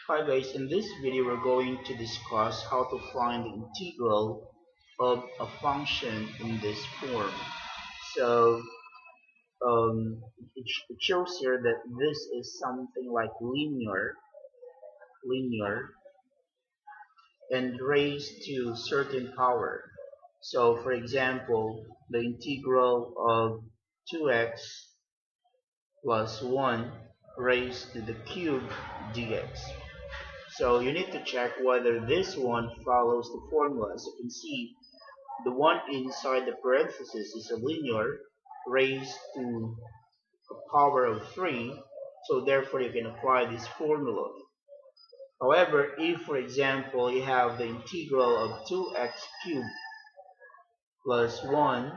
Hi guys, in this video we're going to discuss how to find the integral of a function in this form. So it shows here that this is something like linear and raised to certain power. So for example, the integral of 2x plus 1 raised to the cube dx. So you need to check whether this one follows the formula. As you can see, the one inside the parenthesis is a linear raised to a power of 3, so therefore you can apply this formula. However, if for example you have the integral of 2x cubed plus 1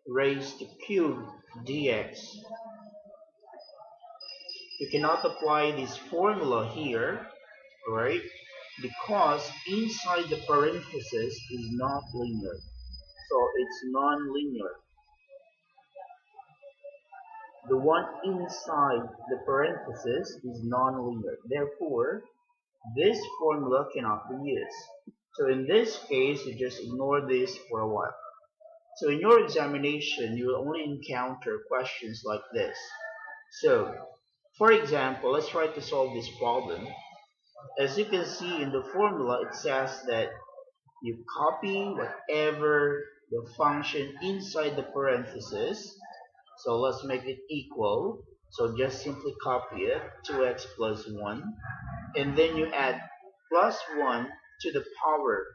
raised to cube dx, you cannot apply this formula here, right? Because inside the parenthesis is not linear. So it's non-linear. The one inside the parenthesis is non-linear. Therefore, this formula cannot be used. So in this case, you just ignore this for a while. So in your examination, you will only encounter questions like this. So, for example, let's try to solve this problem. As you can see in the formula, it says that you copy whatever the function inside the parenthesis. So let's make it equal. So just simply copy it, 2x plus 1. And then you add plus 1 to the power.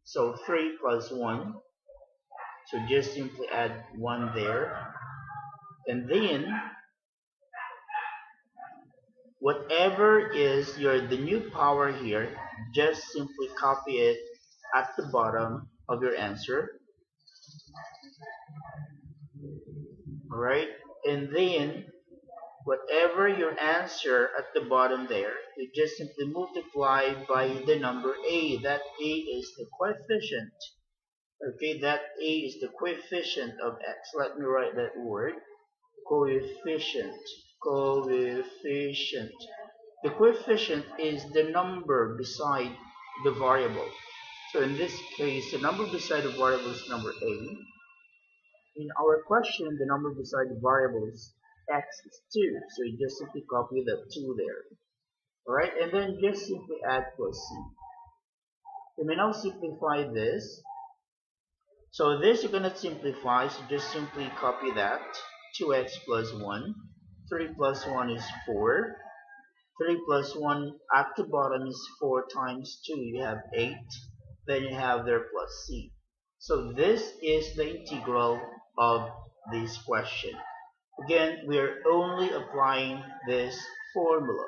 So 3 plus 1. So just simply add 1 there. And then whatever is the new power here, just simply copy it at the bottom of your answer. Alright, and then whatever your answer at the bottom there, you just simply multiply by the number a. That a is the coefficient. Okay, that a is the coefficient of x. Let me write that word. Coefficient. Coefficient. The coefficient is the number beside the variable. So in this case, the number beside the variable is number a. In our question, the number beside the variable is x is 2. So you just simply copy the 2 there. Alright, and then just simply add plus c. You may now simplify this. So this you cannot simplify, so just simply copy that. 2x plus 1. 3 plus 1 is 4. 3 plus 1 at the bottom is 4 times 2. You have 8. Then you have there plus c. So this is the integral of this question. Again, we are only applying this formula.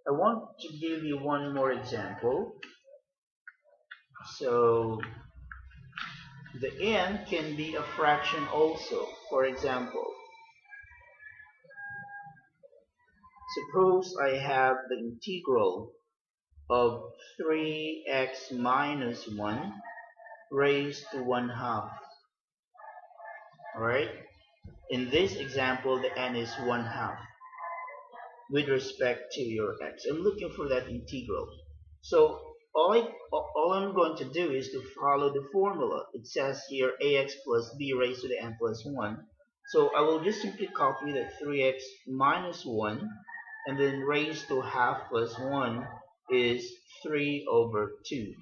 I want to give you one more example. So the n can be a fraction also. For example, suppose I have the integral of 3x minus 1 raised to 1/2. Alright? In this example, the n is 1/2 with respect to your x. I'm looking for that integral. So all I'm going to do is to follow the formula. It says here ax plus b raised to the n plus 1. So I will just simply copy that 3x minus 1 and then raised to half plus 1 is 3 over 2.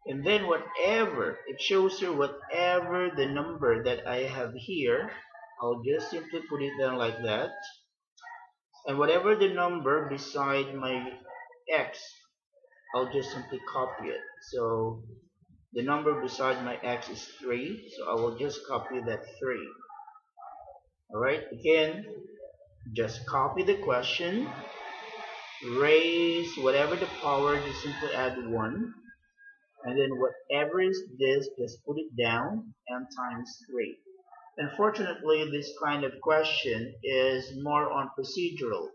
And then whatever, it shows here whatever the number that I have here, I'll just simply put it down like that. And whatever the number beside my x, I'll just simply copy it. So the number beside my x is 3, so I will just copy that 3. Alright, again, just copy the question, raise whatever the power, just simply add 1. And then whatever is this, just put it down, n times 3. Unfortunately, this kind of question is more on procedural.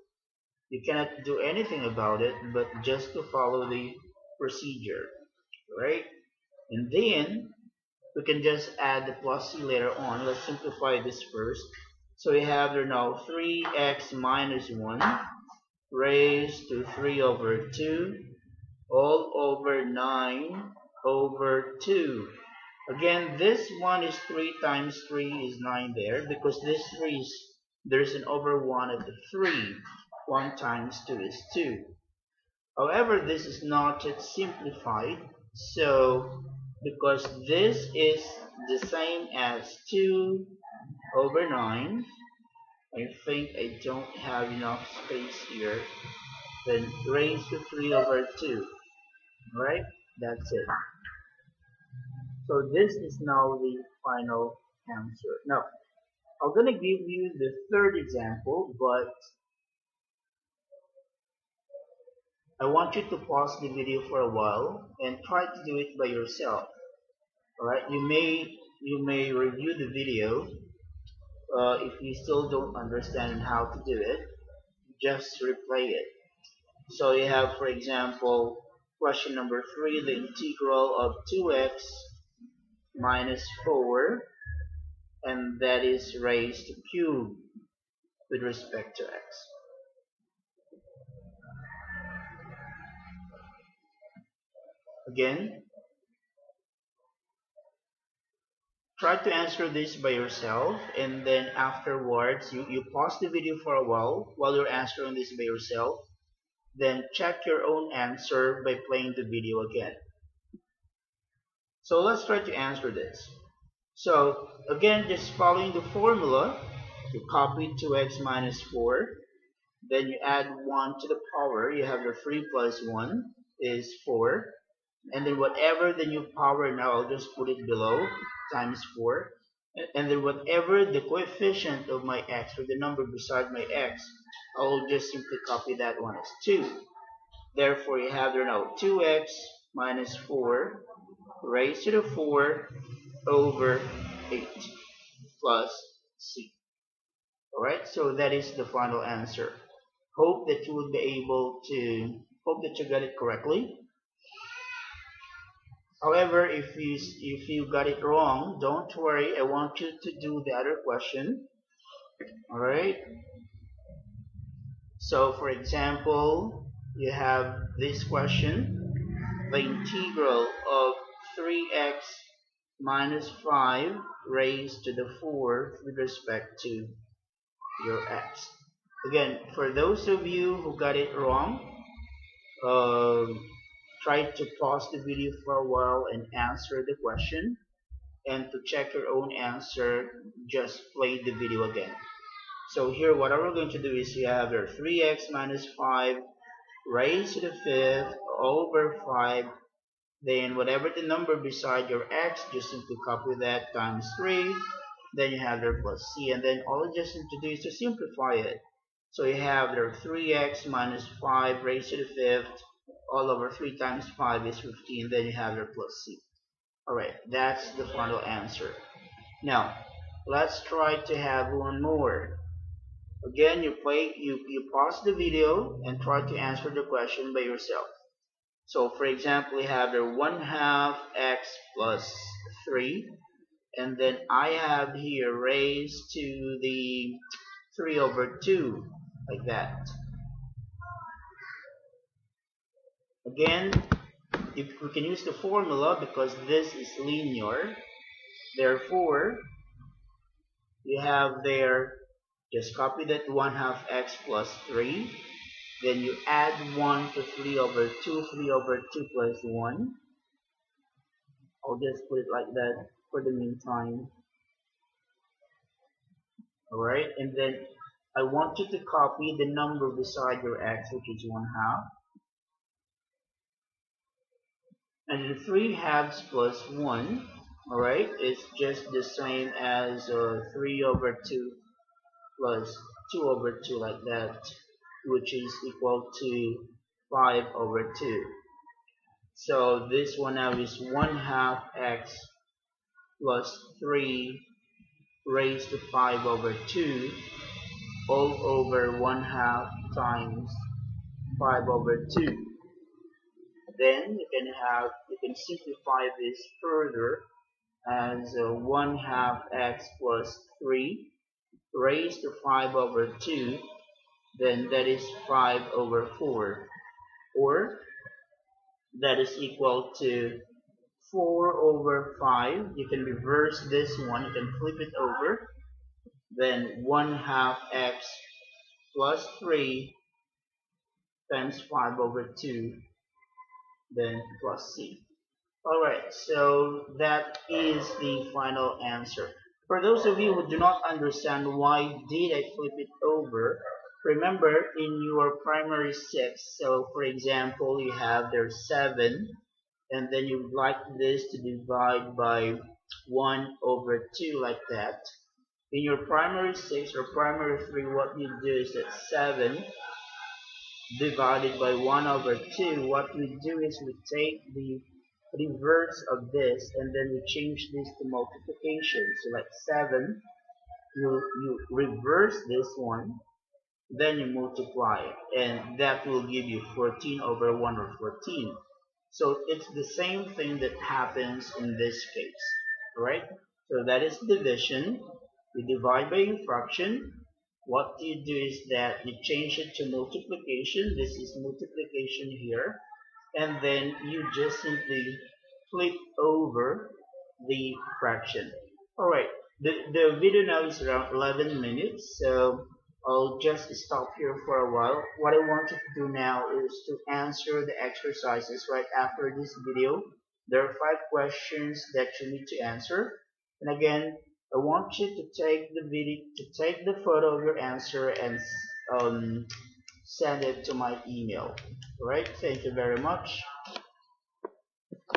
You cannot do anything about it, but just to follow the procedure, right? And then we can just add the plus c later on. Let's simplify this first. So we have there now 3x minus 1 raised to 3 over 2 all over 9 over 2. Again, this one is 3 times 3 is 9 there, because this 3 is, there's an over 1 of the 3. 1 times 2 is 2. However, this is not yet simplified, so because this is the same as 2 over 9, I think I don't have enough space here, then raised to 3 over 2, right? That's it. So this is now the final answer. Now, I'm going to give you the third example, but I want you to pause the video for a while and try to do it by yourself. Alright, you may review the video. If you still don't understand how to do it, just replay it. So you have, for example, question number 3, the integral of 2x minus 4, and that is raised to cube with respect to x. Again, try to answer this by yourself, and then afterwards you pause the video for a while you're answering this by yourself. Then check your own answer by playing the video again. So let's try to answer this. So again, just following the formula, you copy 2x minus 4, then you add 1 to the power, you have your 3 plus 1 is 4, and then whatever the new power, now I'll just put it below, times 4, and then whatever the coefficient of my x, or the number beside my x, I'll just simply copy that one as 2. Therefore you have there now 2x minus 4 raised to the 4 over 8 plus c. Alright, so that is the final answer. Hope that you will be able to, hope that you got it correctly. However, if you got it wrong, don't worry, I want you to do the other question. Alright, so for example, you have this question, the integral of 3x minus 5 raised to the 4th with respect to your x. Again, for those of you who got it wrong, try to pause the video for a while and answer the question. And to check your own answer, just play the video again. So here what we're going to do is you have your 3x minus 5 raised to the 5th over 5. Then whatever the number beside your x, just simply copy that times 3. Then you have your plus c, and then all you just need to do is to simplify it. So you have your 3x minus 5 raised to the 5th all over 3 times 5 is 15. Then you have your plus c. Alright, that's the final answer. Now, let's try to have one more. Again, you pause the video and try to answer the question by yourself. So for example, you have your 1/2 x plus 3, and then I have here raised to the 3 over 2, like that. Again, if we can use the formula because this is linear, therefore you have there, just copy that 1/2 x plus 3, then you add 1 to 3 over 2, 3 over 2 plus 1. I'll just put it like that for the meantime. Alright, and then I want you to copy the number beside your x, which is 1/2. And then 3/2 plus 1, alright, is just the same as 3 over 2 plus 2 over 2, like that, which is equal to 5 over 2. So this one now is 1/2 x plus 3 raised to 5 over 2 all over 1/2 times 5 over 2. Then you can simplify this further as 1/2 x plus 3 raised to 5 over 2. then that is 5 over 4, or that is equal to 4 over 5. You can reverse this one, you can flip it over, then 1 half x plus 3 times 5 over 2, then plus c. Alright, so that is the final answer. For those of you who do not understand why did I flip it over, remember in your primary 6, so for example you have there 7, and then you would like this to divide by 1 over 2 like that. In your primary 6 or primary 3, what you do is that 7 divided by 1 over 2, what we do is we take the reverse of this and then we change this to multiplication. So like 7, you reverse this one, then you multiply it, and that will give you 14 over 1 or 14. So it's the same thing that happens in this case, right? So that is division. You divide by a fraction. What you do is that you change it to multiplication. This is multiplication here. And then you just simply flip over the fraction. Alright, the video now is around 11 minutes, so I'll just stop here for a while. What I want you to do now is to answer the exercises right after this video. There are 5 questions that you need to answer. And again, I want you to take the video, to take the photo of your answer and send it to my email. Alright, thank you very much.